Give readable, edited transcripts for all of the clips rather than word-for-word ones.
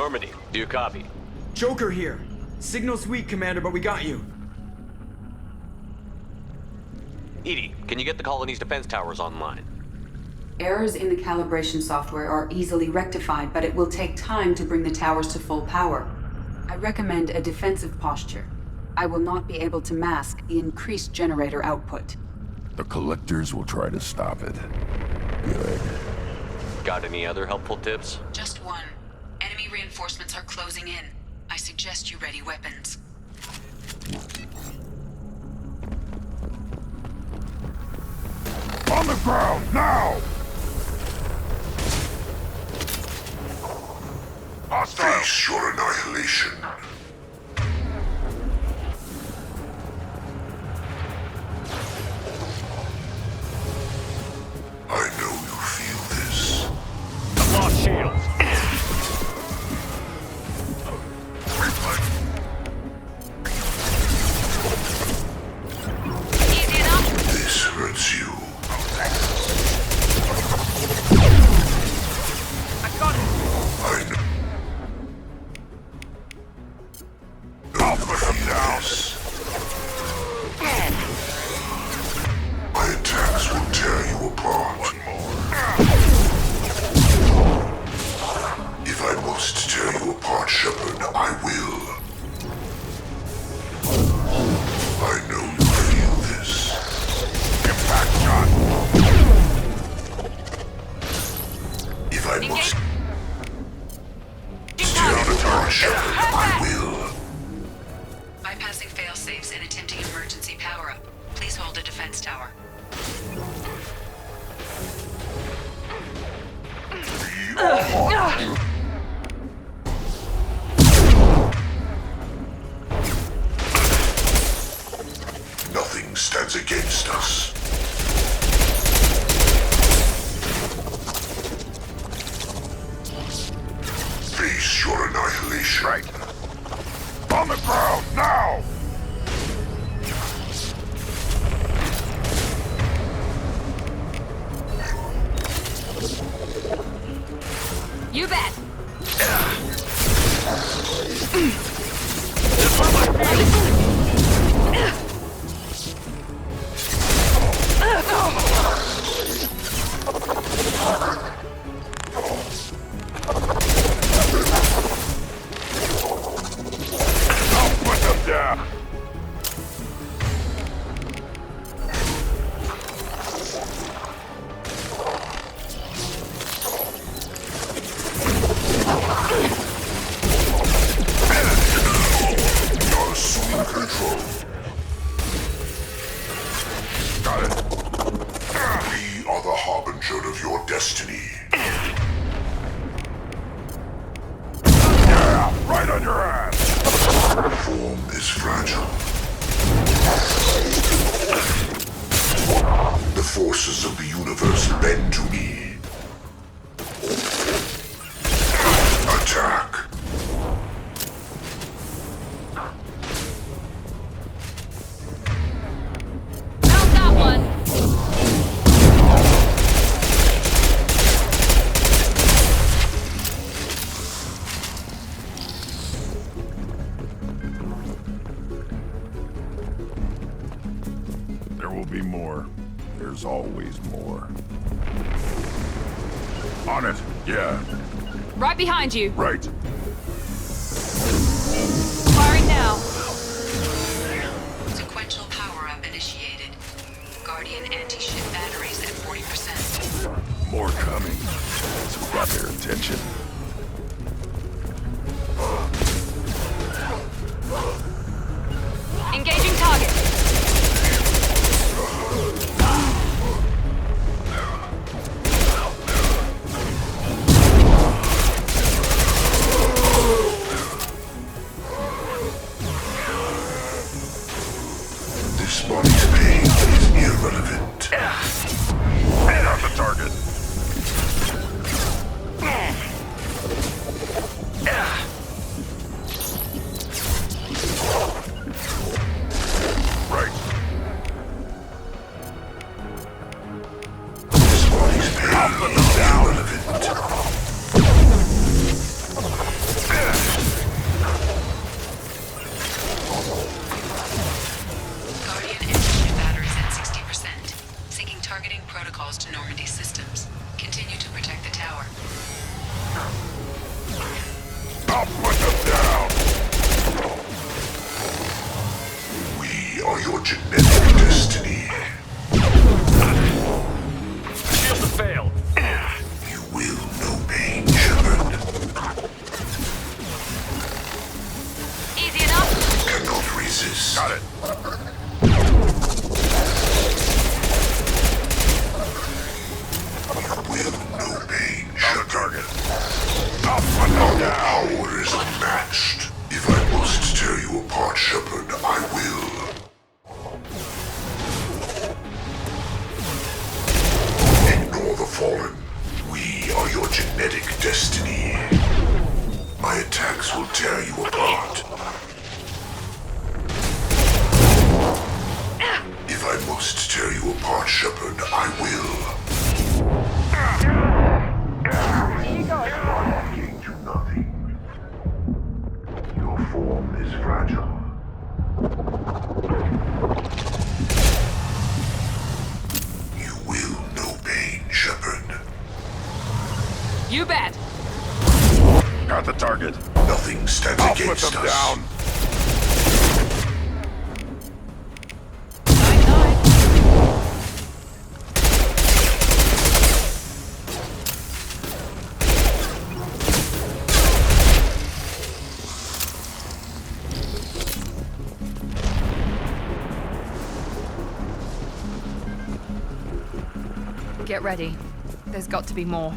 Normandy, do you copy? Joker here. Signal's weak, Commander, but we got you. EDI, can you get the colony's defense towers online? Errors in the calibration software are easily rectified, but it will take time to bring the towers to full power. I recommend a defensive posture. I will not be able to mask the increased generator output. The Collectors will try to stop it. Good. Got any other helpful tips? Just one. Enemy reinforcements are closing in. I suggest you ready weapons. On the ground, now! Face your annihilation. I know you feel this. I've lost shields. Easy enough. This hurts you. I got it. I know. I'll put him down. My attacks will tear you apart. One more. If I must tear you apart, Shepard, I will. I know you feel this. Impact shot. If I must tear you apart, Shepard, I will. Bypassing fail-safes and attempting emergency power-up. Please hold a defense tower. Nothing stands against us. Face your annihilation. Right. On the ground, now! You bet. I'll put them down! You're assuming control. Got it. We are the harbinger of your destiny. Yeah, right on your ass! Form is fragile. The forces of the universe bend to me. Attack. Found that one. There will be more. There's always more. On it, yeah, Right behind you. right. Firing now. Sequential power-up initiated. Guardian anti-ship batteries at 40%. More coming. So got their attention. Engaging target. This body's pain is irrelevant. Got the target. Right. This body's pain is irrelevant. Assigning protocols to Normandy systems. Continue to protect the tower. I'll put them down! We are your genetic destiny. Shields have failed. You will know pain, Shepard. Easy enough. Cannot resist. Got it. You will know pain, Shepard. I'll put them down. Our power is unmatched. If I must tear you apart, Shepard, I will. Ignore the Fallen. We are your genetic destiny. My attacks will tear you apart. If I must tear you apart, Shepard, I will. Came to nothing. Your form is fragile. You will know pain, Shepard. You bet. Got the target. Nothing stands I'll put against them us. down. Get ready. There's got to be more.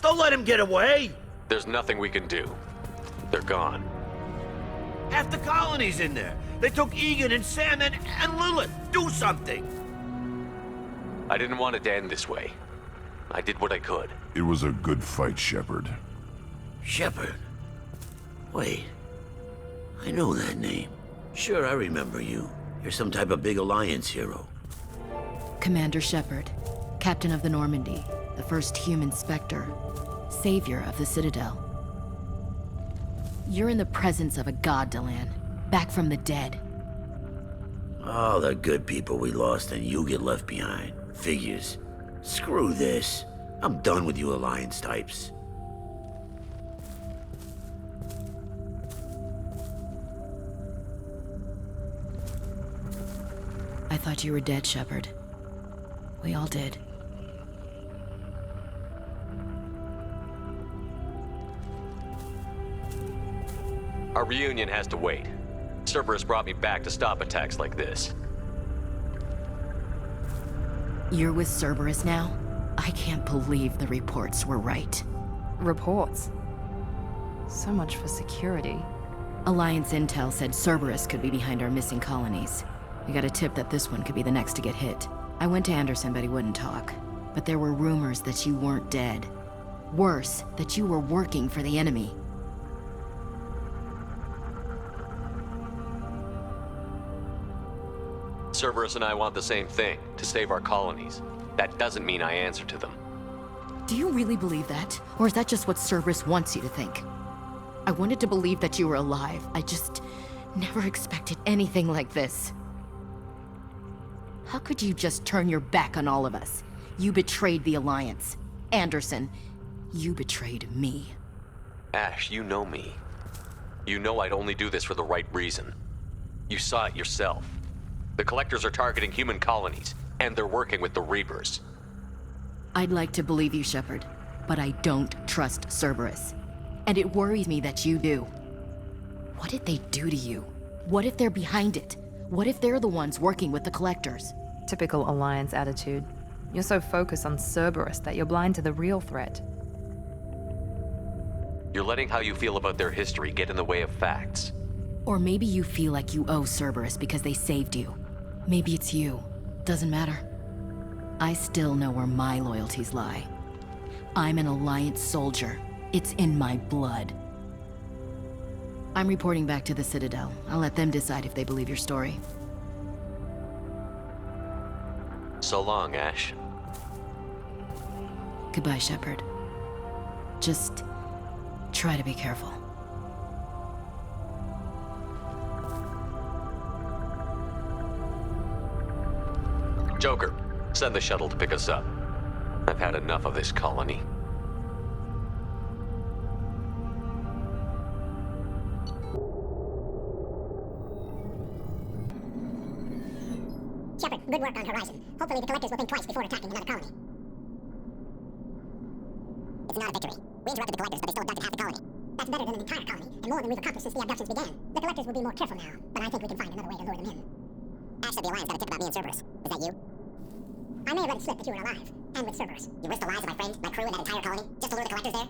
Don't let him get away! There's nothing we can do. They're gone. Half the colony's in there. They took Egan and Sam and Lilith. Do something! I didn't want it to end this way. I did what I could. It was a good fight, Shepard. Shepard? Wait. I know that name. Sure, I remember you. You're some type of big Alliance hero. Commander Shepard, Captain of the Normandy, the first human Spectre, Savior of the Citadel. You're in the presence of a god, Delan, back from the dead. All the good people we lost and you get left behind. Figures. Screw this. I'm done with you Alliance types. I thought you were dead, Shepard. We all did. Our reunion has to wait. Cerberus brought me back to stop attacks like this. You're with Cerberus now? I can't believe the reports were right. Reports. So much for security. Alliance intel said Cerberus could be behind our missing colonies. We got a tip that this one could be the next to get hit. I went to Anderson, but he wouldn't talk. But there were rumors that you weren't dead. Worse, that you were working for the enemy. Cerberus and I want the same thing, to save our colonies. That doesn't mean I answer to them. Do you really believe that? Or is that just what Cerberus wants you to think? I wanted to believe that you were alive. I just never expected anything like this. How could you just turn your back on all of us? You betrayed the Alliance. Anderson, you betrayed me. Ash, you know me. You know I'd only do this for the right reason. You saw it yourself. The Collectors are targeting human colonies, and they're working with the Reapers. I'd like to believe you, Shepard, but I don't trust Cerberus. And it worries me that you do. What did they do to you? What if they're behind it? What if they're the ones working with the Collectors? Typical Alliance attitude. You're so focused on Cerberus that you're blind to the real threat. You're letting how you feel about their history get in the way of facts. Or maybe you feel like you owe Cerberus because they saved you. Maybe it's you. Doesn't matter. I still know where my loyalties lie. I'm an Alliance soldier. It's in my blood. I'm reporting back to the Citadel. I'll let them decide if they believe your story. So long, Ash. Goodbye, Shepard. Just try to be careful. Joker, send the shuttle to pick us up. I've had enough of this colony. Shepard, good work on Horizon. Hopefully the Collectors will think twice before attacking another colony. It's not a victory. We interrupted the Collectors, but they still abducted half the colony. That's better than an entire colony, and more than we've accomplished since the abductions began. The Collectors will be more careful now, but I think we can find another way to lure them in. Ash said the Alliance got a tip about me and Cerberus. Is that you? I may have let it slip that you were alive, and with Cerberus. You risked the lives of my friends, my crew, and that entire colony, just to lure the Collectors there?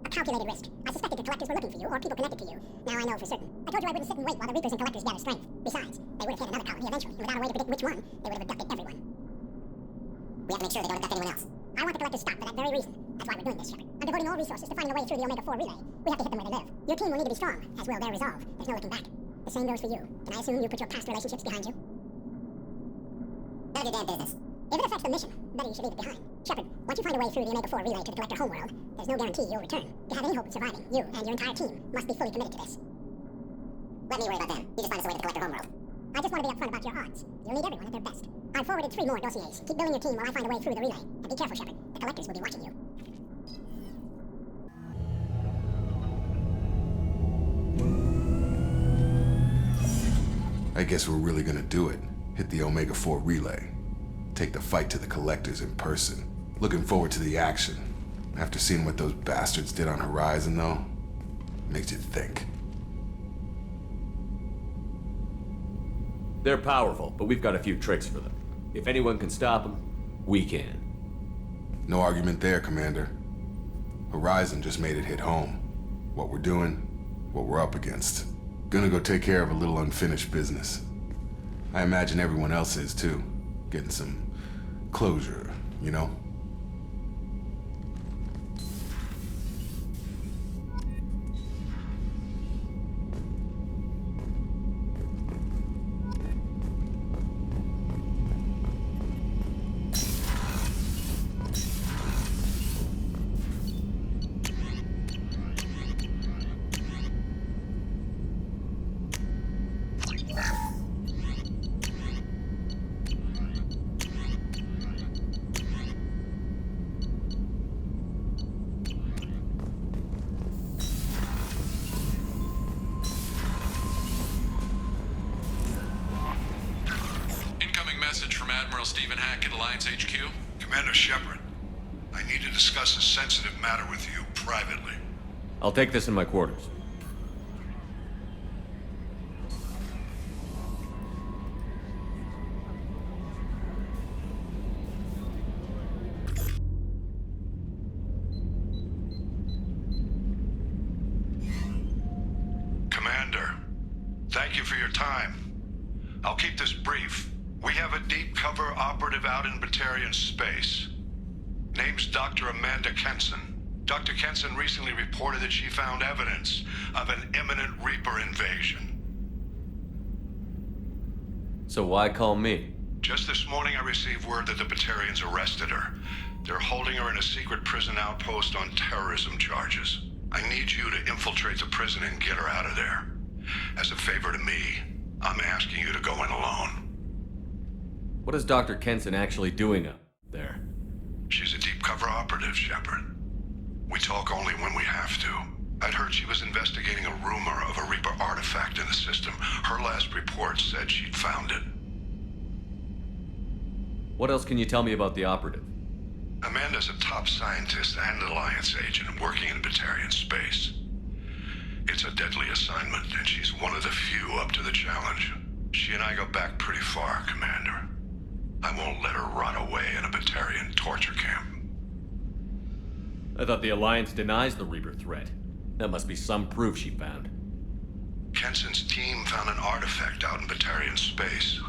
A calculated risk. I suspected the Collectors were looking for you, or people connected to you. Now I know for certain. I told you I wouldn't sit and wait while the Reapers and Collectors gather strength. Besides, they would have hit another colony eventually, and without a way to predict which one, they would have abducted everyone. We have to make sure they don't abduct anyone else. I want the Collectors stopped for that very reason. That's why we're doing this, Shepard. I'm devoting all resources to finding a way through the Omega-4 relay. We have to hit them where they live. Your team will need to be strong, as will their resolve. There's no looking back. The same goes for you. Can I assume you put your past relationships behind you? None of your damn business. If it affects the mission, better you should leave it behind. Shepard, once you find a way through the Omega-4 relay to the Collector homeworld, there's no guarantee you'll return. To have any hope of surviving, you and your entire team must be fully committed to this. Let me worry about them. You just find us a way to the Collector homeworld. I just want to be upfront about your odds. You'll need everyone at their best. I've forwarded 3 more dossiers. Keep building your team while I find a way through the relay. And be careful, Shepard. The Collectors will be watching you. I guess we're really gonna do it. Hit the Omega-4 relay. Take the fight to the Collectors in person. Looking forward to the action. After seeing what those bastards did on Horizon, though, makes you think. They're powerful, but we've got a few tricks for them. If anyone can stop them, we can. No argument there, Commander. Horizon just made it hit home. What we're doing, what we're up against. Gonna go take care of a little unfinished business. I imagine everyone else is, too. Getting some closure, you know? Colonel Stephen Hackett, Alliance HQ. Commander Shepard, I need to discuss a sensitive matter with you privately. I'll take this in my quarters. Commander, thank you for your time. I'll keep this brief. We have a deep cover operative out in Batarian space. Name's Dr. Amanda Kenson. Dr. Kenson recently reported that she found evidence of an imminent Reaper invasion. So why call me? Just this morning I received word that the Batarians arrested her. They're holding her in a secret prison outpost on terrorism charges. I need you to infiltrate the prison and get her out of there. As a favor to me, I'm asking you to go in alone. What is Dr. Kenson actually doing up there? She's a deep cover operative, Shepard. We talk only when we have to. I'd heard she was investigating a rumor of a Reaper artifact in the system. Her last report said she'd found it. What else can you tell me about the operative? Amanda's a top scientist and Alliance agent working in Batarian space. It's a deadly assignment, and she's one of the few up to the challenge. She and I go back pretty far, Commander. I won't let her rot away in a Batarian torture camp. I thought the Alliance denies the Reaper threat. That must be some proof she found. Kenson's team found an artifact out in Batarian space.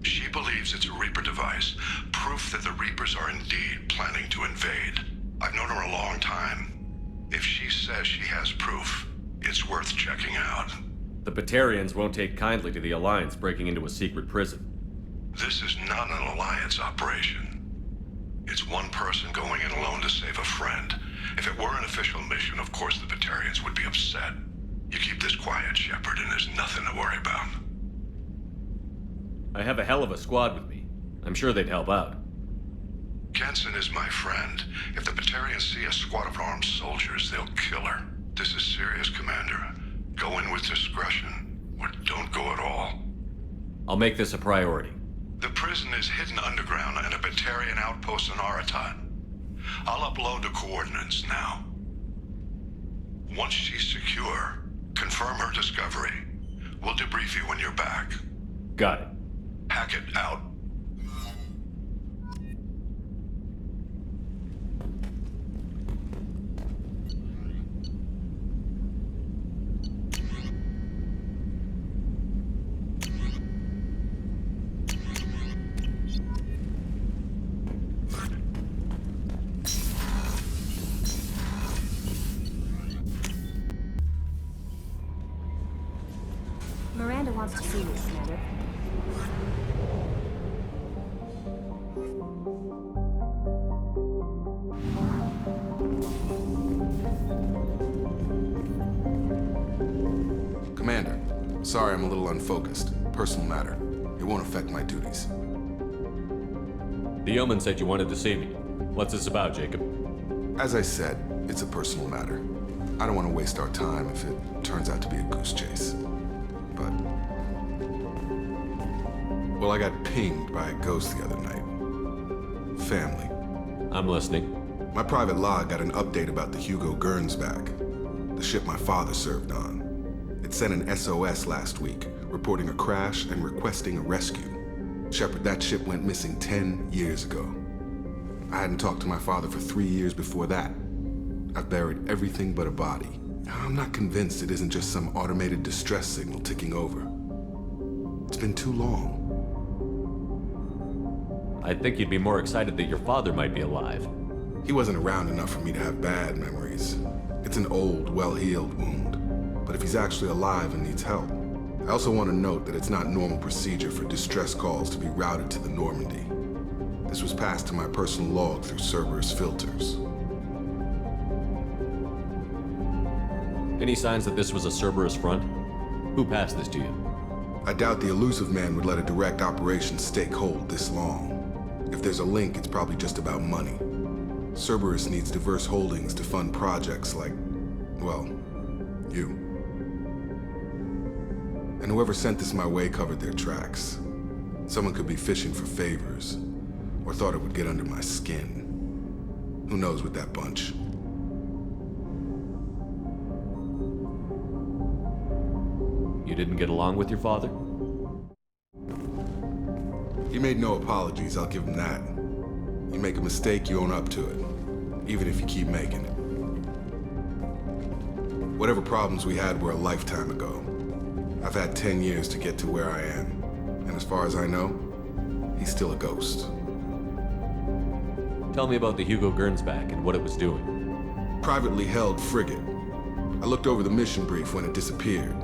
She believes it's a Reaper device, proof that the Reapers are indeed planning to invade. I've known her a long time. If she says she has proof, it's worth checking out. The Batarians won't take kindly to the Alliance breaking into a secret prison. This is not an Alliance operation. It's one person going in alone to save a friend. If it were an official mission, of course the Batarians would be upset. You keep this quiet, Shepard, and there's nothing to worry about. I have a hell of a squad with me. I'm sure they'd help out. Kenson is my friend. If the Batarians see a squad of armed soldiers, they'll kill her. This is serious, Commander. Go in with discretion, or don't go at all. I'll make this a priority. The prison is hidden underground in a Batarian outpost in Aratat. I'll upload the coordinates now. Once she's secure, confirm her discovery. We'll debrief you when you're back. Got it. Hackett out. Miranda wants to see you, Commander. Commander, sorry I'm a little unfocused. Personal matter. It won't affect my duties. The Yeoman said you wanted to see me. What's this about, Jacob? As I said, it's a personal matter. I don't want to waste our time if it turns out to be a goose chase. But... well, I got pinged by a ghost the other night. Family. I'm listening. My private log got an update about the Hugo Gernsback, the ship my father served on. It sent an SOS last week, reporting a crash and requesting a rescue. Shepard, that ship went missing 10 years ago. I hadn't talked to my father for 3 years before that. I've buried everything but a body. I'm not convinced it isn't just some automated distress signal ticking over. It's been too long. I'd think you'd be more excited that your father might be alive. He wasn't around enough for me to have bad memories. It's an old, well-healed wound. But if he's actually alive and needs help, I also want to note that it's not normal procedure for distress calls to be routed to the Normandy. This was passed to my personal log through Cerberus filters. Any signs that this was a Cerberus front? Who passed this to you? I doubt the Elusive Man would let a direct operation stake hold this long. If there's a link, it's probably just about money. Cerberus needs diverse holdings to fund projects like, well, you. And whoever sent this my way covered their tracks. Someone could be fishing for favors, or thought it would get under my skin. Who knows with that bunch? You didn't get along with your father? He made no apologies, I'll give him that. You make a mistake, you own up to it, even if you keep making it. Whatever problems we had were a lifetime ago. I've had 10 years to get to where I am, and as far as I know, he's still a ghost. Tell me about the Hugo Gernsback and what it was doing. Privately held frigate. I looked over the mission brief when it disappeared.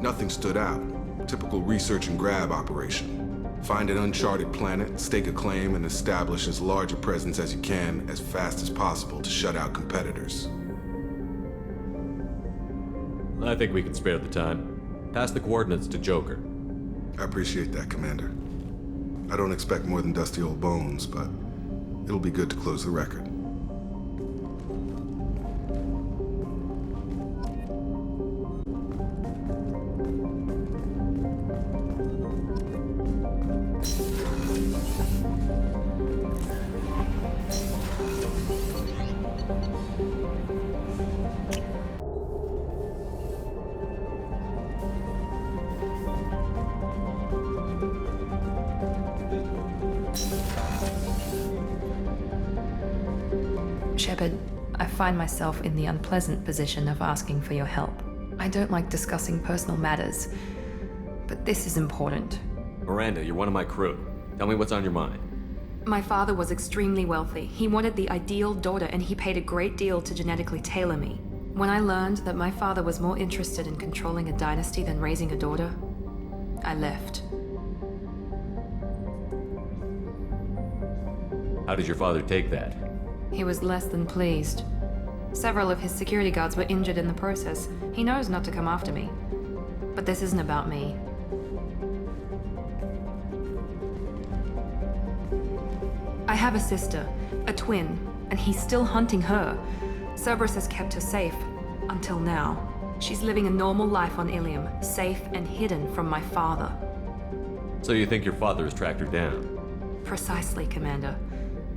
Nothing stood out. Typical research and grab operation. Find an uncharted planet, stake a claim, and establish as large a presence as you can as fast as possible to shut out competitors. I think we can spare the time. Pass the coordinates to Joker. I appreciate that, Commander. I don't expect more than dusty old bones, but it'll be good to close the record. Shepard, I find myself in the unpleasant position of asking for your help. I don't like discussing personal matters, but this is important. Miranda, you're one of my crew. Tell me what's on your mind. My father was extremely wealthy. He wanted the ideal daughter, and he paid a great deal to genetically tailor me. When I learned that my father was more interested in controlling a dynasty than raising a daughter, I left. How did your father take that? He was less than pleased. Several of his security guards were injured in the process. He knows not to come after me. But this isn't about me. I have a sister, a twin, and he's still hunting her. Cerberus has kept her safe, until now. She's living a normal life on Ilium, safe and hidden from my father. So you think your father has tracked her down? Precisely, Commander.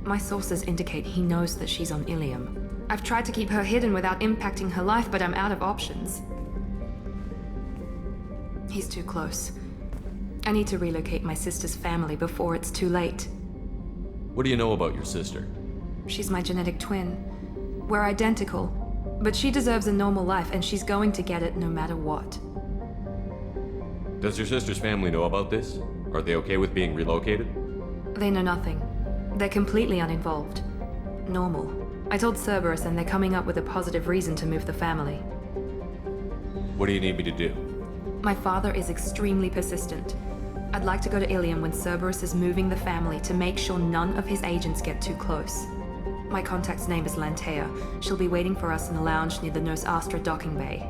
My sources indicate he knows that she's on Ilium. I've tried to keep her hidden without impacting her life, but I'm out of options. He's too close. I need to relocate my sister's family before it's too late. What do you know about your sister? She's my genetic twin. We're identical, but she deserves a normal life, and she's going to get it no matter what. Does your sister's family know about this? Are they okay with being relocated? They know nothing. They're completely uninvolved. Normal. I told Cerberus, and they're coming up with a positive reason to move the family. What do you need me to do? My father is extremely persistent. I'd like to go to Ilium when Cerberus is moving the family to make sure none of his agents get too close. My contact's name is Lantea. She'll be waiting for us in the lounge near the Nos Astra docking bay.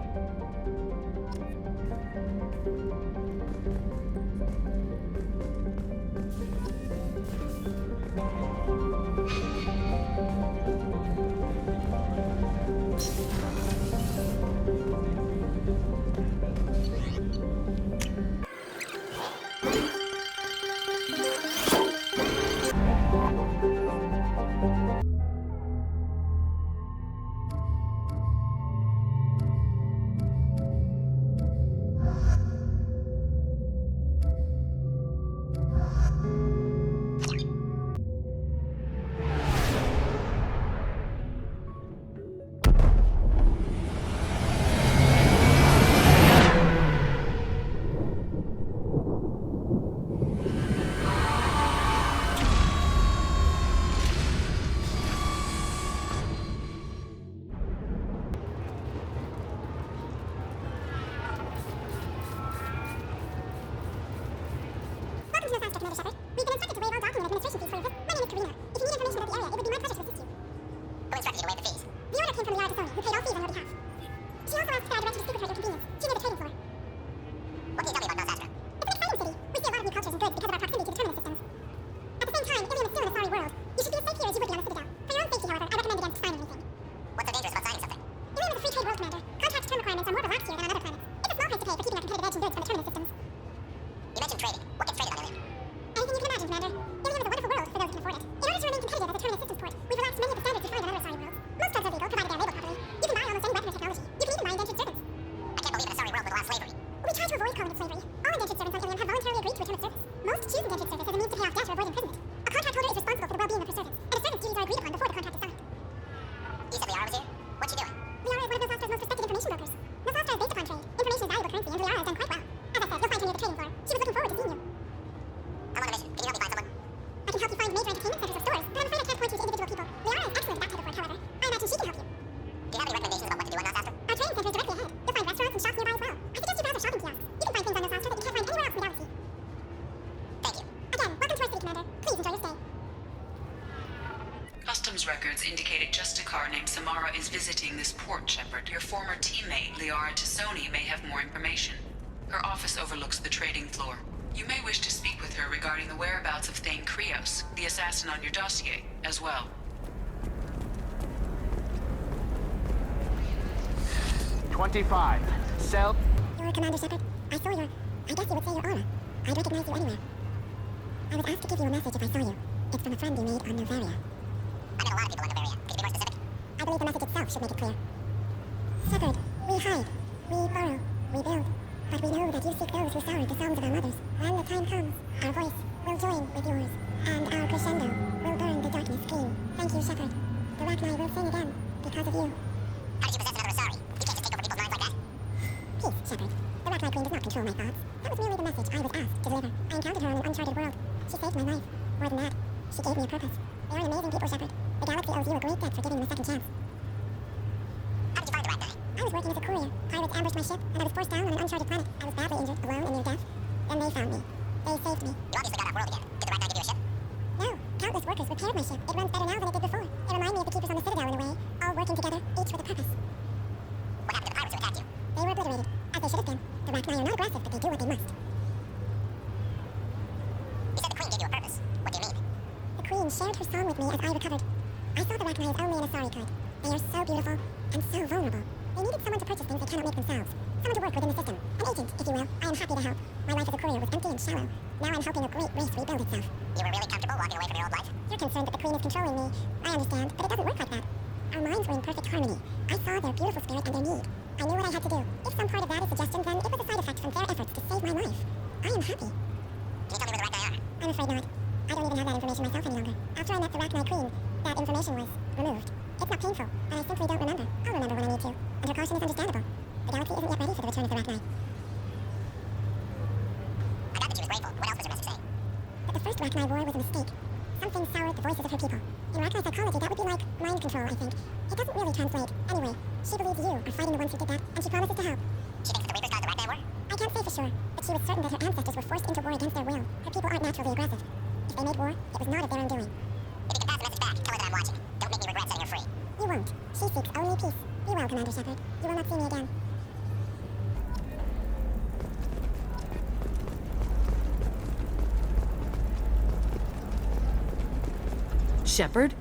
records indicate a Justicar named Samara is visiting this port, Shepard. Your former teammate, Liara Tassoni, may have more information. Her office overlooks the trading floor. You may wish to speak with her regarding the whereabouts of Thane Krios, the assassin on your dossier, as well. 25. Cell. You're Commander Shepard. I saw your... I guess you would say your aura. I'd recognize you anywhere. I was asked to give you a message if I saw you. It's from a friend you made on Novaria. I met a lot of people on Novaria. Could you be more specific? I believe the message itself should make it clear. Shepard, we hide. We borrow. We build. But we know that you seek those who soured the songs of our mothers. When the time comes, our voice will join with yours. And our crescendo will burn the darkness clean. Thank you, Shepard. The Rachni will sing again because of you. How did you possess another Asari? You can't just take over people's minds like that. Peace, Shepard. The Rachni Queen does not control my thoughts. That was merely the message I was asked to deliver. I encountered her in an uncharted world. She saved my life. More than that, she gave me a purpose. They are an amazing people, Shepard. The galaxy owes you a great debt for giving them a second chance. How did you find the Rachni? I was working as a courier. Pirates ambushed my ship, and I was forced down on an uncharted planet. I was badly injured, alone, and near death. Then they found me. They saved me. You obviously got off-world again. Did the Rachni give you a ship? No. Countless workers repaired my ship. It runs better now than it did before. They remind me of the Keepers on the Citadel in a way, all working together, each with a purpose. What happened to the pirates who attacked you? They were obliterated, as they should have been. The Rachni are not aggressive, but they do what they must. You said the Queen gave you a purpose. What do you mean? The Queen shared her song with me as I recovered. I saw the Rachni as only an Asari could. They are so beautiful, and so vulnerable. They needed someone to purchase things they cannot make themselves. Someone to work within the system. An agent, if you will. I am happy to help. My life as a courier was empty and shallow. Now I'm helping a great race rebuild itself. You were really comfortable walking away from your old life? You're concerned that the Queen is controlling me. I understand, but it doesn't work like that. Our minds were in perfect harmony. I saw their beautiful spirit and their need. I knew what I had to do. If some part of that is suggestion, then it was a side effect from their efforts to save my life. I am happy. Can you tell me where the Rachni are? I'm afraid not. I don't even have that information myself any longer. After I met the Rachni Queen, that information was removed. It's not painful, but I simply don't remember. I'll remember when I need to. And her caution is understandable. The galaxy isn't yet ready for the return of the Rachni. I got that she was grateful. What else does her message say? But the first Rachni war was a mistake. Something soured the voices of her people. In Rachni psychology, that would be like mind control, I think. It doesn't really translate. Anyway, she believes you are fighting the ones who did that, and she promises to help. She thinks the Reapers started the Rachni war? I can't say for sure, but she was certain that her ancestors were forced into war against their will. Her people aren't naturally aggressive. If they made war, it was not of their own doing. If you can pass the message back, tell her that I'm watching. Don't make me regret setting her free. You won't. She seeks only peace. Be well, Commander Shepard. You will not see me again. Shepard?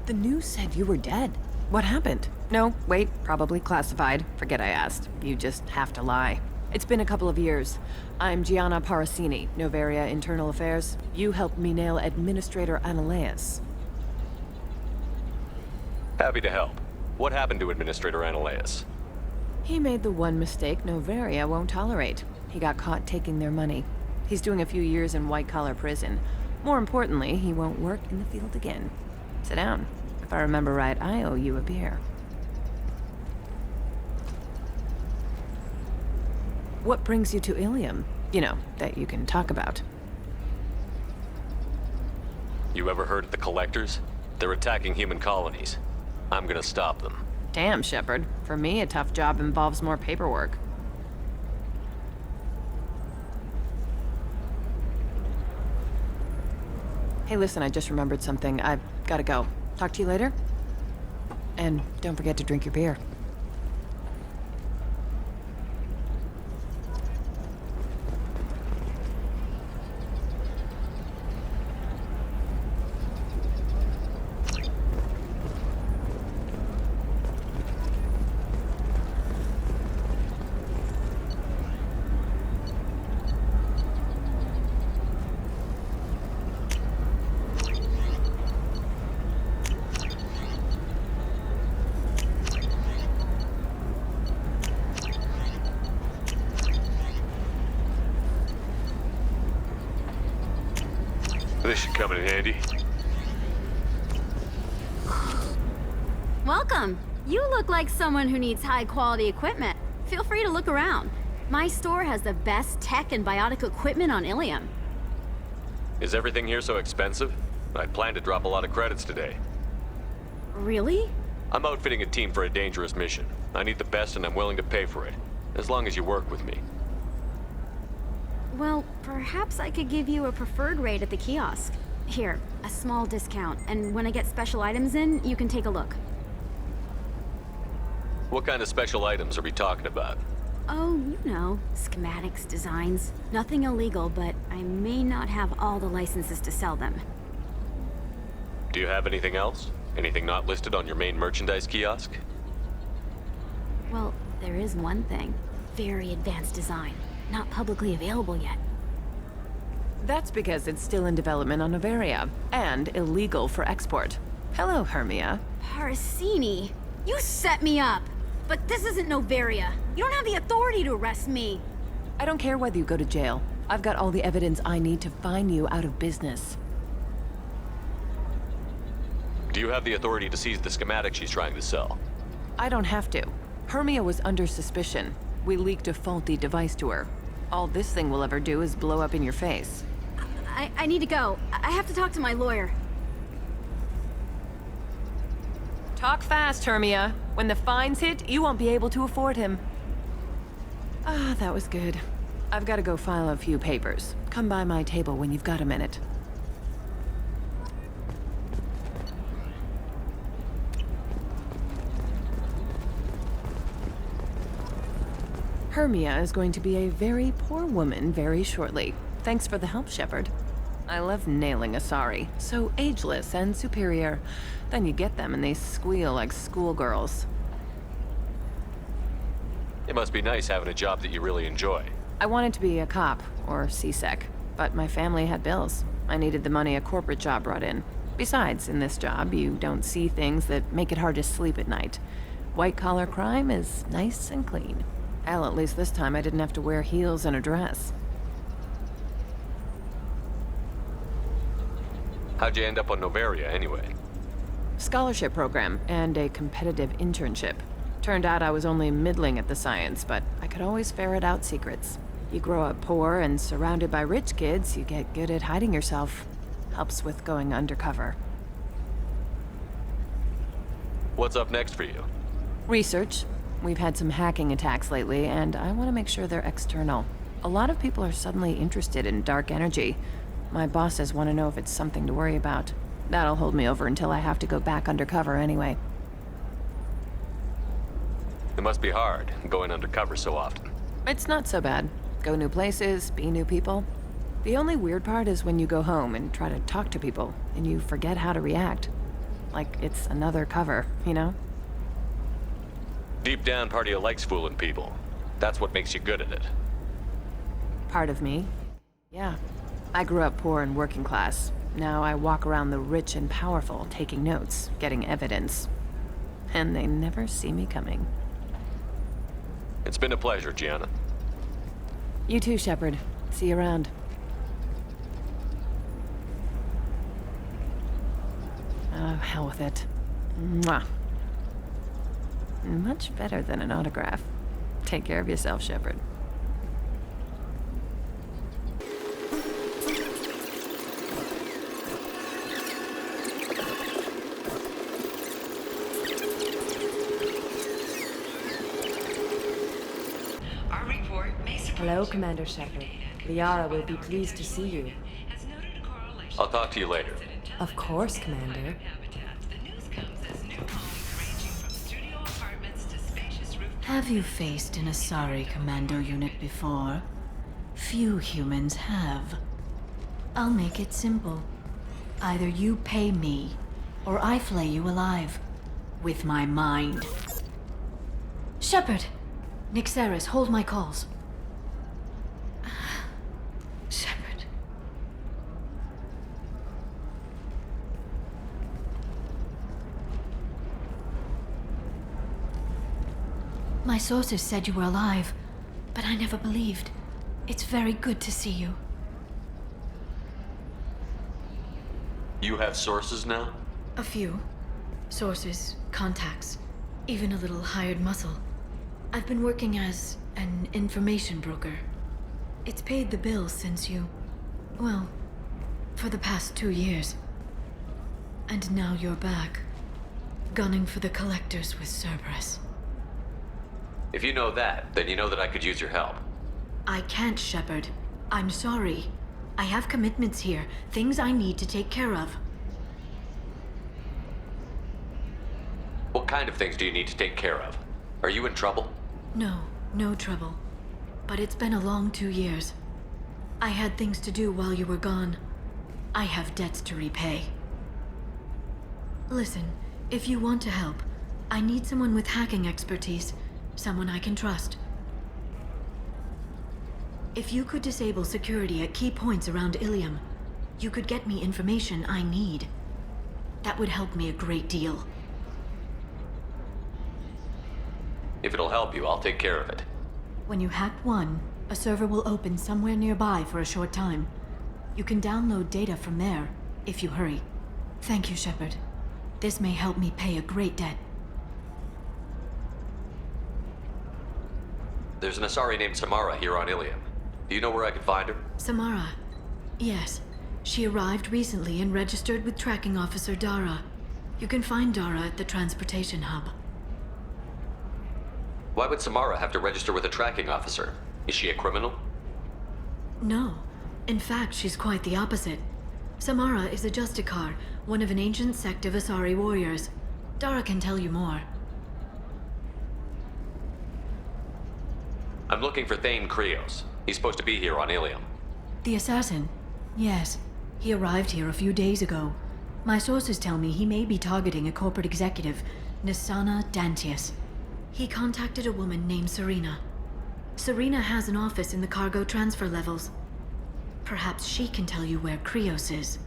The news said you were dead. What happened? No, wait, probably classified. Forget I asked. You just have to lie. It's been a couple of years. I'm Gianna Parasini, Novaria Internal Affairs. You helped me nail Administrator Analeas. Happy to help. What happened to Administrator Analeas? He made the one mistake Novaria won't tolerate. He got caught taking their money. He's doing a few years in white-collar prison. More importantly, he won't work in the field again. Sit down. If I remember right, I owe you a beer. What brings you to Ilium? You know, that you can talk about. You ever heard of the Collectors? They're attacking human colonies. I'm gonna stop them. Damn, Shepard. For me, a tough job involves more paperwork. Hey, listen, I just remembered something. I've gotta go. Talk to you later? And don't forget to drink your beer. This should come in handy. Welcome. You look like someone who needs high-quality equipment. Feel free to look around. My store has the best tech and biotic equipment on Ilium. Is everything here so expensive? I'd planned to drop a lot of credits today. Really? I'm outfitting a team for a dangerous mission. I need the best and I'm willing to pay for it. As long as you work with me. Well, perhaps I could give you a preferred rate at the kiosk. Here, a small discount, and when I get special items in, you can take a look. What kind of special items are we talking about? Oh, you know, schematics, designs. Nothing illegal, but I may not have all the licenses to sell them. Do you have anything else? Anything not listed on your main merchandise kiosk? Well, there is one thing. Very advanced design. Not publicly available yet. That's because it's still in development on Noveria, and illegal for export. Hello, Hermia. Parasini! You set me up! But this isn't Noveria. You don't have the authority to arrest me. I don't care whether you go to jail. I've got all the evidence I need to fine you out of business. Do you have the authority to seize the schematic she's trying to sell? I don't have to. Hermia was under suspicion. We leaked a faulty device to her. All this thing will ever do is blow up in your face. I need to go. I have to talk to my lawyer. Talk fast, Hermia. When the fines hit, you won't be able to afford him. Ah, that was good. I've got to go file a few papers. Come by my table when you've got a minute. Hermia is going to be a very poor woman very shortly. Thanks for the help, Shepard. I love nailing Asari. So ageless and superior. Then you get them and they squeal like schoolgirls. It must be nice having a job that you really enjoy. I wanted to be a cop, or CSEC, but my family had bills. I needed the money a corporate job brought in. Besides, in this job, you don't see things that make it hard to sleep at night. White-collar crime is nice and clean. Hell, at least this time I didn't have to wear heels and a dress. How'd you end up on Noveria, anyway? Scholarship program and a competitive internship. Turned out I was only middling at the science, but I could always ferret out secrets. You grow up poor and surrounded by rich kids, you get good at hiding yourself. Helps with going undercover. What's up next for you? Research. We've had some hacking attacks lately, and I want to make sure they're external. A lot of people are suddenly interested in dark energy. My bosses want to know if it's something to worry about. That'll hold me over until I have to go back undercover anyway. It must be hard, going undercover so often. It's not so bad. Go new places, be new people. The only weird part is when you go home and try to talk to people, and you forget how to react. Like it's another cover, you know? Deep down, part of you likes fooling people. That's what makes you good at it. Part of me. Yeah. I grew up poor and working class. Now I walk around the rich and powerful, taking notes, getting evidence. And they never see me coming. It's been a pleasure, Gianna. You too, Shepard. See you around. Oh, hell with it. Mwah. Much better than an autograph. Take care of yourself, Shepard. Hello, Commander Shepard. Liara will be pleased to see you. I'll talk to you later. Of course, Commander. Have you faced an Asari commando unit before? Few humans have. I'll make it simple. Either you pay me, or I flay you alive. With my mind. Shepard! Nixeris, hold my calls. Shepard. My sources said you were alive, but I never believed. It's very good to see you. You have sources now? A few. Sources, contacts, even a little hired muscle. I've been working as an information broker. It's paid the bills since you... well, for the past 2 years. And now you're back, gunning for the Collectors with Cerberus. If you know that, then you know that I could use your help. I can't, Shepard. I'm sorry. I have commitments here, things I need to take care of. What kind of things do you need to take care of? Are you in trouble? No, no trouble. But it's been a long 2 years. I had things to do while you were gone. I have debts to repay. Listen, if you want to help, I need someone with hacking expertise, someone I can trust. If you could disable security at key points around Ilium, you could get me information I need. That would help me a great deal. If it'll help you, I'll take care of it. When you hack one, a server will open somewhere nearby for a short time. You can download data from there, if you hurry. Thank you, Shepard. This may help me pay a great debt. There's an Asari named Samara here on Ilium. Do you know where I can find her? Samara. Yes. She arrived recently and registered with Tracking Officer Dara. You can find Dara at the transportation hub. Why would Samara have to register with a tracking officer? Is she a criminal? No. In fact, she's quite the opposite. Samara is a Justicar, one of an ancient sect of Asari warriors. Dara can tell you more. I'm looking for Thane Krios. He's supposed to be here on Ilium. The assassin? Yes. He arrived here a few days ago. My sources tell me he may be targeting a corporate executive, Nisana Dantius. He contacted a woman named Serena. Serena has an office in the cargo transfer levels. Perhaps she can tell you where Krios is.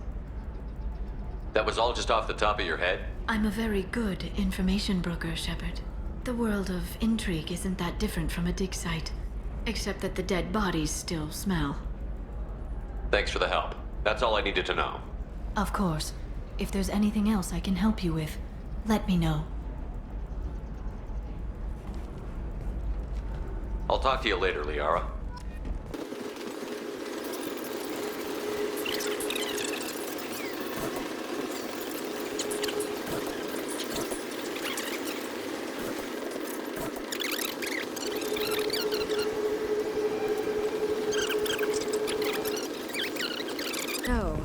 That was all just off the top of your head? I'm a very good information broker, Shepard. The world of intrigue isn't that different from a dig site, except that the dead bodies still smell. Thanks for the help. That's all I needed to know. Of course. If there's anything else I can help you with, let me know. I'll talk to you later, Liara. No,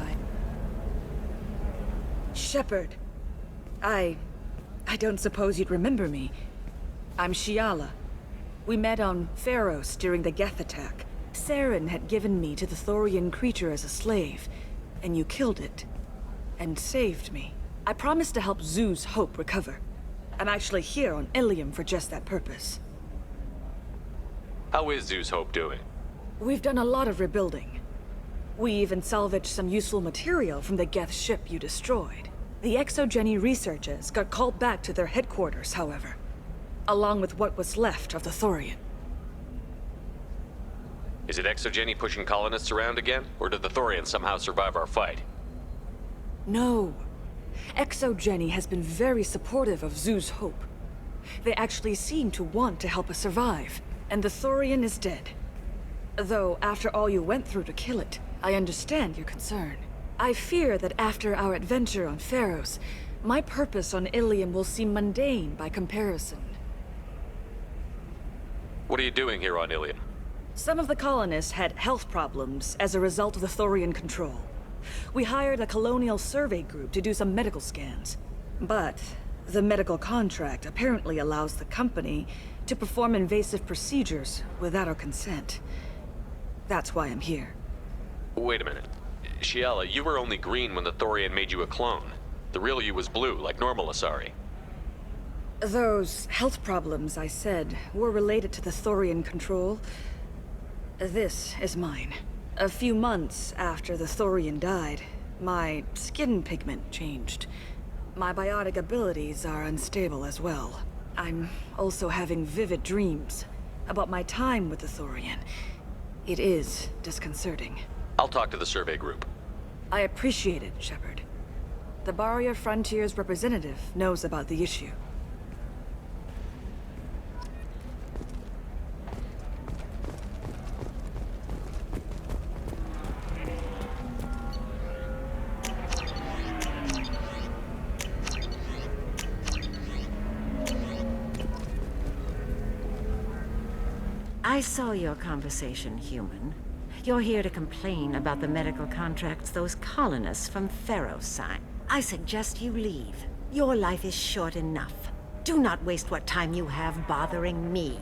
Shepard. I don't suppose you'd remember me. I'm Shiala. We met on Pharos during the Geth attack. Saren had given me to the Thorian creature as a slave, and you killed it. And saved me. I promised to help Zoo's Hope recover. I'm actually here on Ilium for just that purpose. How is Zeus Hope doing? We've done a lot of rebuilding. We even salvaged some useful material from the Geth ship you destroyed. The Exogeny researchers got called back to their headquarters, however, along with what was left of the Thorian. Is it Exogeny pushing colonists around again? Or did the Thorians somehow survive our fight? No. Exogeny has been very supportive of Zoo's Hope. They actually seem to want to help us survive, and the Thorian is dead. Though, after all you went through to kill it, I understand your concern. I fear that after our adventure on Pharos, my purpose on Ilium will seem mundane by comparison. What are you doing here on Ilium? Some of the colonists had health problems as a result of the Thorian control. We hired a colonial survey group to do some medical scans. But the medical contract apparently allows the company to perform invasive procedures without our consent. That's why I'm here. Wait a minute. Shiala, you were only green when the Thorian made you a clone. The real you was blue, like normal Asari. Those health problems I said were related to the Thorian control. This is mine. A few months after the Thorian died, my skin pigment changed. My biotic abilities are unstable as well. I'm also having vivid dreams about my time with the Thorian. It is disconcerting. I'll talk to the survey group. I appreciate it, Shepard. The Barrier Frontiers representative knows about the issue. I saw your conversation, human. You're here to complain about the medical contracts those colonists from Theros signed. I suggest you leave. Your life is short enough. Do not waste what time you have bothering me.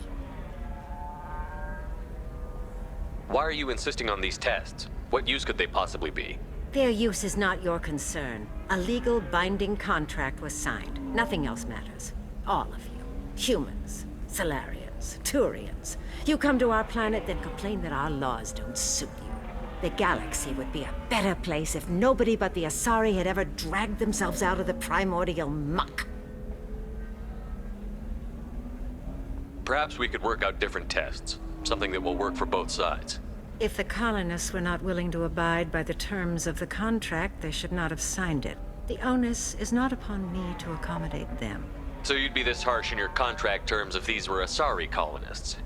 Why are you insisting on these tests? What use could they possibly be? Their use is not your concern. A legal binding contract was signed. Nothing else matters. All of you. Humans, Solarians, Turians. You come to our planet, then complain that our laws don't suit you. The galaxy would be a better place if nobody but the Asari had ever dragged themselves out of the primordial muck. Perhaps we could work out different tests. Something that will work for both sides. If the colonists were not willing to abide by the terms of the contract, they should not have signed it. The onus is not upon me to accommodate them. So you'd be this harsh in your contract terms if these were Asari colonists?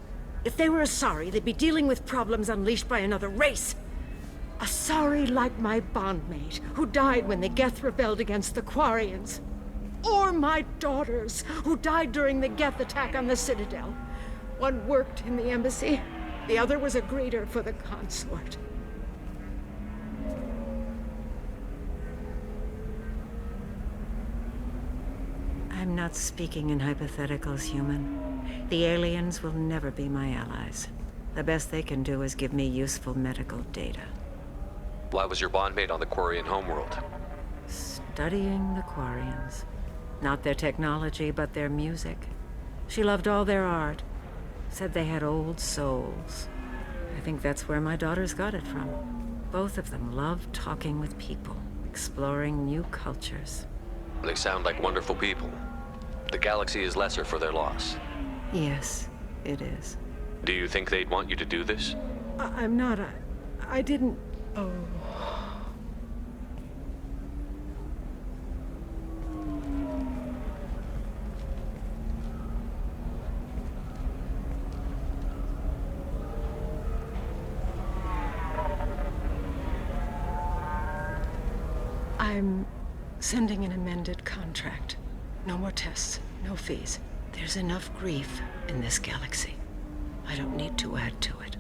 If they were Asari, they'd be dealing with problems unleashed by another race. Asari like my bondmate, who died when the Geth rebelled against the Quarians. Or my daughters, who died during the Geth attack on the Citadel. One worked in the embassy, the other was a greeter for the consort. I'm not speaking in hypotheticals, human. The aliens will never be my allies. The best they can do is give me useful medical data. Why was your bondmate on the Quarian homeworld? Studying the Quarians. Not their technology, but their music. She loved all their art. Said they had old souls. I think that's where my daughters got it from. Both of them loved talking with people, exploring new cultures. They sound like wonderful people. The galaxy is lesser for their loss. Yes, it is. Do you think they'd want you to do this? I'm not. I didn't. Oh. I'm sending an amended contract. No more tests, no fees. There's enough grief in this galaxy. I don't need to add to it.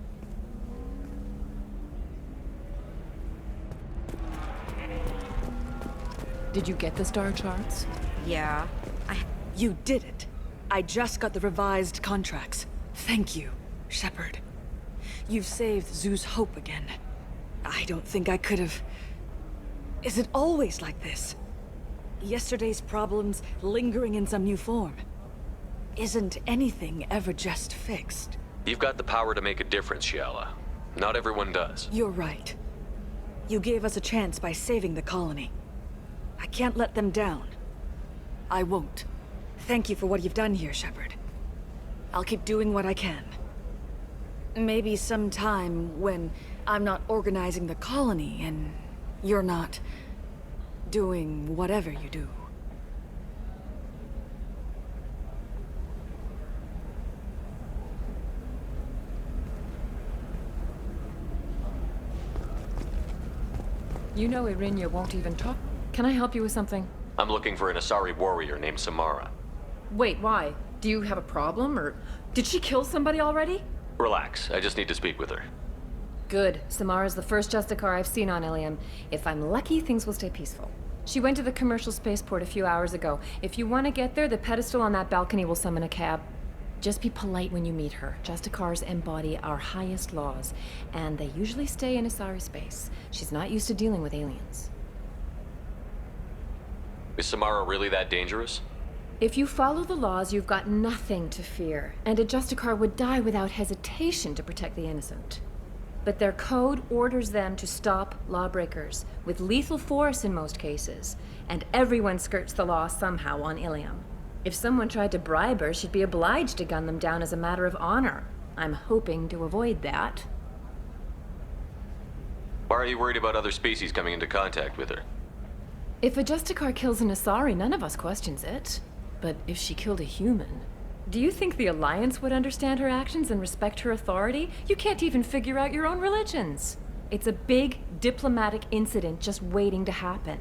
Did you get the star charts? Yeah. You did it. I just got the revised contracts. Thank you, Shepard. You've saved Zoo's hope again. I don't think I could have... Is it always like this? Yesterday's problems lingering in some new form. Isn't anything ever just fixed? You've got the power to make a difference, Shiala. Not everyone does. You're right. You gave us a chance by saving the colony. I can't let them down. I won't. Thank you for what you've done here, Shepard. I'll keep doing what I can. Maybe sometime when I'm not organizing the colony and you're not doing whatever you do. You know Irinya won't even talk. Can I help you with something? I'm looking for an Asari warrior named Samara. Wait, why? Do you have a problem, or did she kill somebody already? Relax, I just need to speak with her. Good. Samara's the first Justicar I've seen on Ilium. If I'm lucky, things will stay peaceful. She went to the commercial spaceport a few hours ago. If you want to get there, the pedestal on that balcony will summon a cab. Just be polite when you meet her. Justicars embody our highest laws, and they usually stay in Asari space. She's not used to dealing with aliens. Is Samara really that dangerous? If you follow the laws, you've got nothing to fear, and a Justicar would die without hesitation to protect the innocent. But their code orders them to stop lawbreakers, with lethal force in most cases, and everyone skirts the law somehow on Ilium. If someone tried to bribe her, she'd be obliged to gun them down as a matter of honor. I'm hoping to avoid that. Why are you worried about other species coming into contact with her? If a Justicar kills an Asari, none of us questions it. But if she killed a human... Do you think the Alliance would understand her actions and respect her authority? You can't even figure out your own religions. It's a big diplomatic incident just waiting to happen.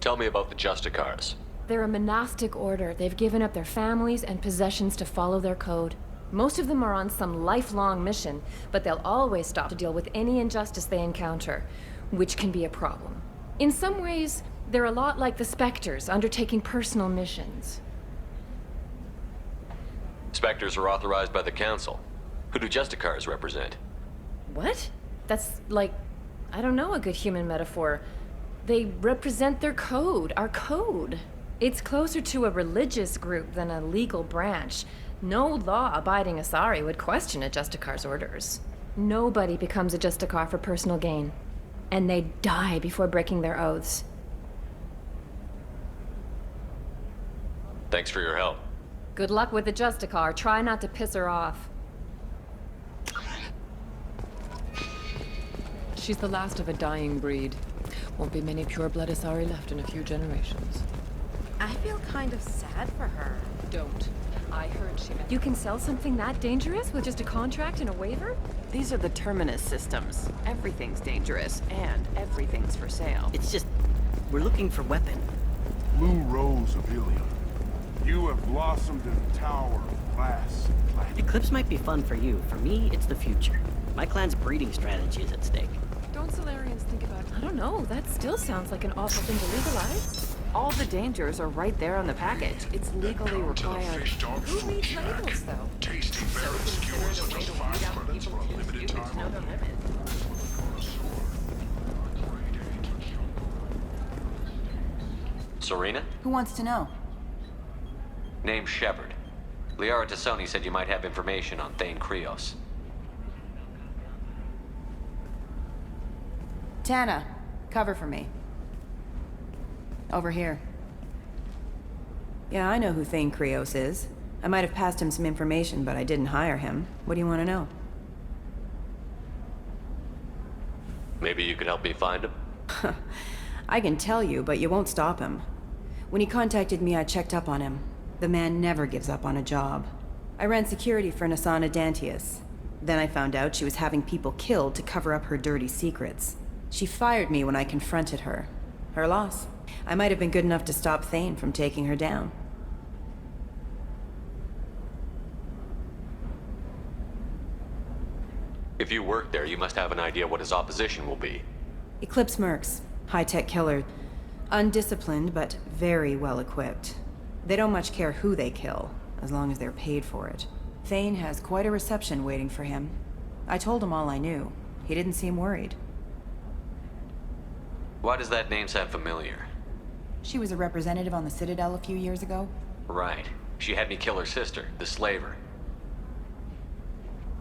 Tell me about the Justicars. They're a monastic order. They've given up their families and possessions to follow their code. Most of them are on some lifelong mission, but they'll always stop to deal with any injustice they encounter, which can be a problem. In some ways, they're a lot like the Spectres, undertaking personal missions. Spectres are authorized by the Council. Who do Justicars represent? What? That's like, I don't know, a good human metaphor. They represent their code, our code. It's closer to a religious group than a legal branch. No law-abiding Asari would question a Justicar's orders. Nobody becomes a Justicar for personal gain. And they die before breaking their oaths. Thanks for your help. Good luck with the Justicar. Try not to piss her off. She's the last of a dying breed. Won't be many pure-blood Asari left in a few generations. I feel kind of sad for her. Don't. I heard she meant... You can sell something that dangerous with just a contract and a waiver? These are the Terminus systems. Everything's dangerous, and everything's for sale. It's just... we're looking for weapon. Blue Rose of Ilium. You have blossomed in a tower of glass and platinum. Eclipse might be fun for you. For me, it's the future. My clan's breeding strategy is at stake. Don't Solarians think about... I don't know. That still sounds like an awful thing to legalize. All the dangers are right there on the package. It's legally required. Who reads labels, though? Tasty barrel skewers are just 5 credits for a limited time only. Serena? Who wants to know? Name's Shepard. Liara Tassoni said you might have information on Thane Krios. Tana, cover for me. Over here. Yeah, I know who Thane Krios is. I might have passed him some information, but I didn't hire him. What do you want to know? Maybe you could help me find him? I can tell you, but you won't stop him. When he contacted me, I checked up on him. The man never gives up on a job. I ran security for Nasana Dantius. Then I found out she was having people killed to cover up her dirty secrets. She fired me when I confronted her. Her loss. I might have been good enough to stop Thane from taking her down. If you work there, you must have an idea what his opposition will be. Eclipse Mercs. High-tech killer. Undisciplined, but very well equipped. They don't much care who they kill, as long as they're paid for it. Thane has quite a reception waiting for him. I told him all I knew. He didn't seem worried. Why does that name sound familiar? She was a representative on the Citadel a few years ago. Right. She had me kill her sister, the slaver.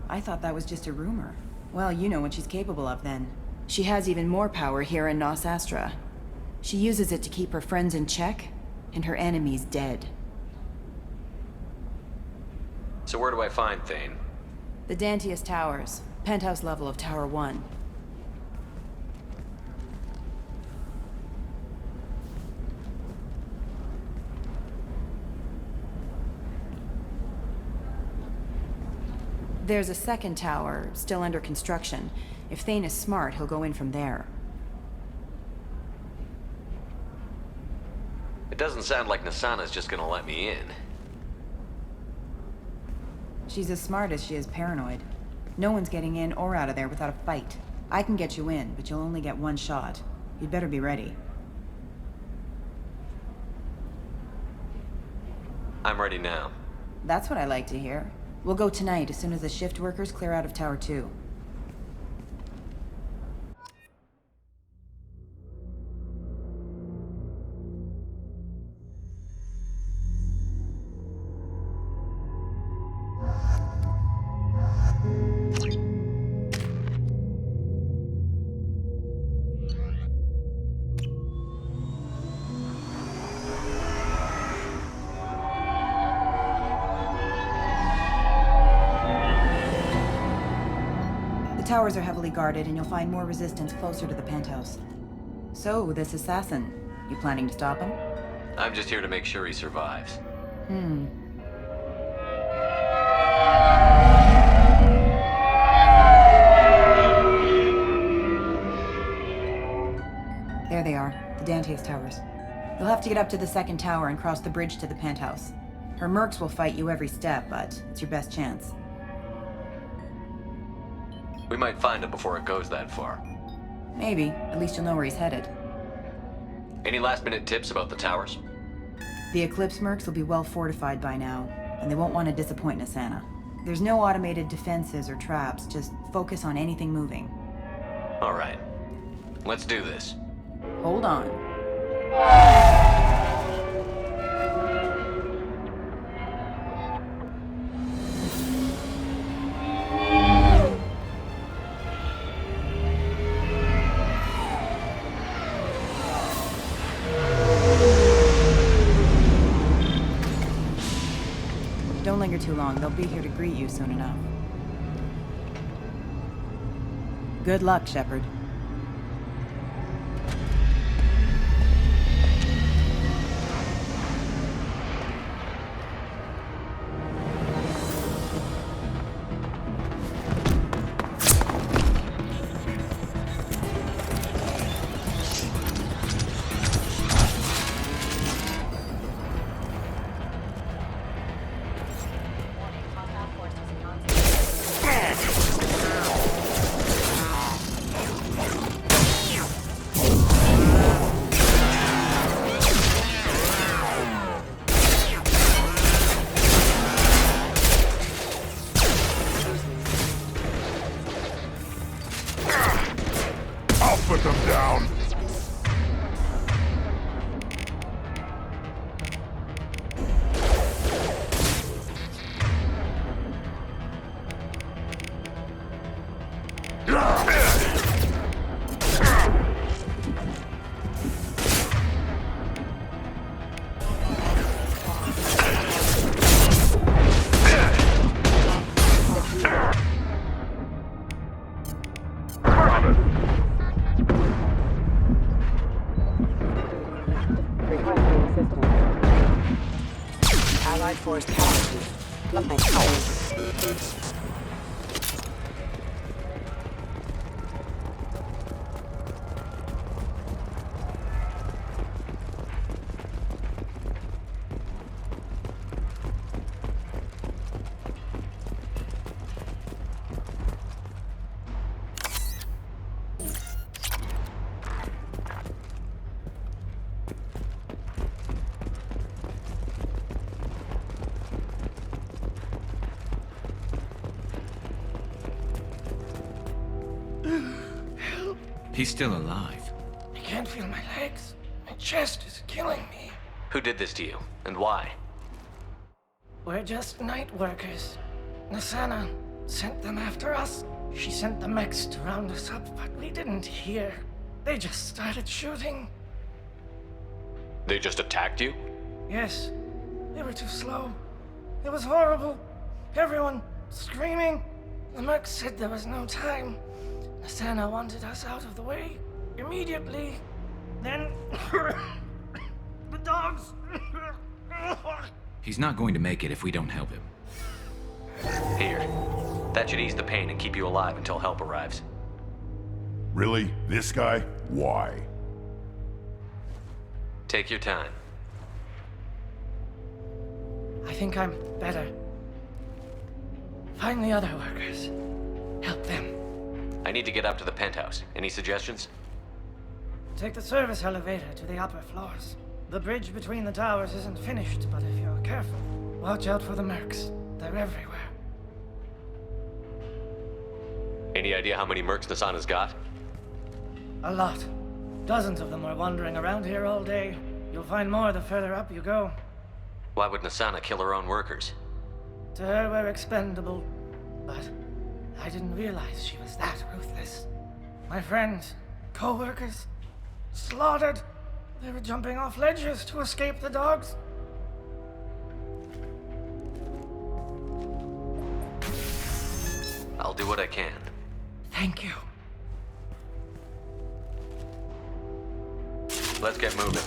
I thought that was just a rumor. Well, you know what she's capable of then. She has even more power here in Nos Astra. She uses it to keep her friends in check, and her enemies dead. So where do I find Thane? The Dantius Towers, penthouse level of Tower 1. There's a second tower, still under construction. If Thane is smart, he'll go in from there. It doesn't sound like Nasana's just gonna let me in. She's as smart as she is paranoid. No one's getting in or out of there without a fight. I can get you in, but you'll only get one shot. You'd better be ready. I'm ready now. That's what I like to hear. We'll go tonight as soon as the shift workers clear out of Tower 2. The towers are heavily guarded, and you'll find more resistance closer to the penthouse. So, this assassin, you planning to stop him? I'm just here to make sure he survives. There they are, the Dantius Towers. You'll have to get up to the second tower and cross the bridge to the penthouse. Her mercs will fight you every step, but it's your best chance. We might find him before it goes that far. Maybe. At least you'll know where he's headed. Any last-minute tips about the towers? The Eclipse mercs will be well fortified by now, and they won't want to disappoint Nassana. There's no automated defenses or traps, just focus on anything moving. All right. Let's do this. Hold on. Don't linger too long. They'll be here to greet you soon enough. Good luck, Shepard. Put them down! Allied force casualties. Love my colors. He's still alive. I can't feel my legs. My chest is killing me. Who did this to you, and why? We're just night workers. Nassana sent them after us. She sent the mechs to round us up, but we didn't hear. They just started shooting. They just attacked you? Yes. They were too slow. It was horrible. Everyone screaming. The mechs said there was no time. Nassana wanted us out of the way immediately. Then the dogs. He's not going to make it if we don't help him. Here. That should ease the pain and keep you alive until help arrives. Really? This guy? Why? Take your time. I think I'm better. Find the other workers. Help them. I need to get up to the penthouse. Any suggestions? Take the service elevator to the upper floors. The bridge between the towers isn't finished, but if you're careful, watch out for the mercs. They're everywhere. Any idea how many mercs Nassana's got? A lot. Dozens of them are wandering around here all day. You'll find more the further up you go. Why would Nassana kill her own workers? To her, we're expendable. But I didn't realize she was that ruthless. My friends, co-workers, slaughtered. They were jumping off ledges to escape the dogs. I'll do what I can. Thank you. Let's get moving.